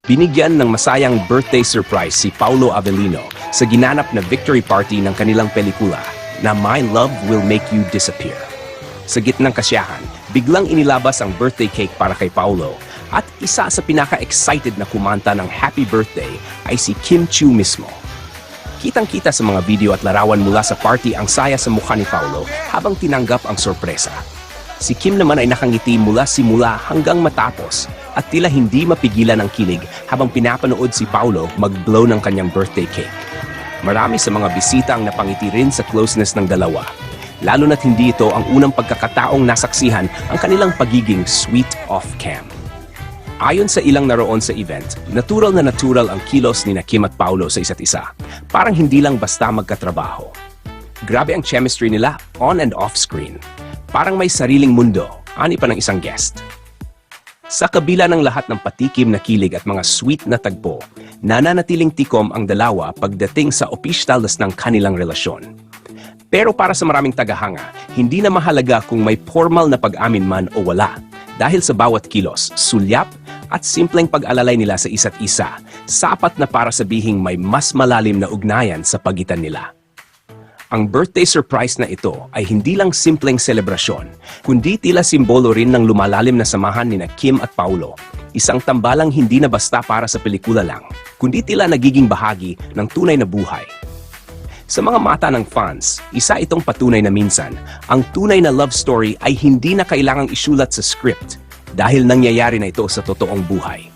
Binigyan ng masayang birthday surprise si Paolo Avellino sa ginanap na victory party ng kanilang pelikula na My Love Will Make You Disappear. Sa gitnang kasiyahan, biglang inilabas ang birthday cake para kay Paolo at isa sa pinaka-excited na kumanta ng happy birthday ay si Kim Chiu mismo. Kitang-kita sa mga video at larawan mula sa party ang saya sa mukha ni Paolo habang tinanggap ang sorpresa. Si Kim naman ay nakangiti mula simula hanggang matapos at tila hindi mapigilan ang kilig habang pinapanood si Paolo mag-blow ng kanyang birthday cake. Marami sa mga bisita ang napangiti rin sa closeness ng dalawa, lalo na't hindi ito ang unang pagkakataong nasaksihan ang kanilang pagiging sweet off-cam. Ayon sa ilang naroon sa event, natural na natural ang kilos ni Kim at Paolo sa isa't isa. Parang hindi lang basta magkatrabaho. Grabe ang chemistry nila on and off screen. Parang may sariling mundo, ani pa ng isang guest. Sa kabila ng lahat ng patikim na kilig at mga sweet na tagpo, nananatiling tikom ang dalawa pagdating sa opisytalas ng kanilang relasyon. Pero para sa maraming tagahanga, hindi na mahalaga kung may formal na pag-amin man o wala. Dahil sa bawat kilos, sulyap at simpleng pag-alalay nila sa isa't isa, sapat na para sabihing may mas malalim na ugnayan sa pagitan nila. Ang birthday surprise na ito ay hindi lang simpleng selebrasyon, kundi tila simbolo rin ng lumalalim na samahan ni Kim at Paolo. Isang tambalang hindi na basta para sa pelikula lang, kundi tila nagiging bahagi ng tunay na buhay. Sa mga mata ng fans, isa itong patunay na minsan, ang tunay na love story ay hindi na kailangang isulat sa script dahil nangyayari na ito sa totoong buhay.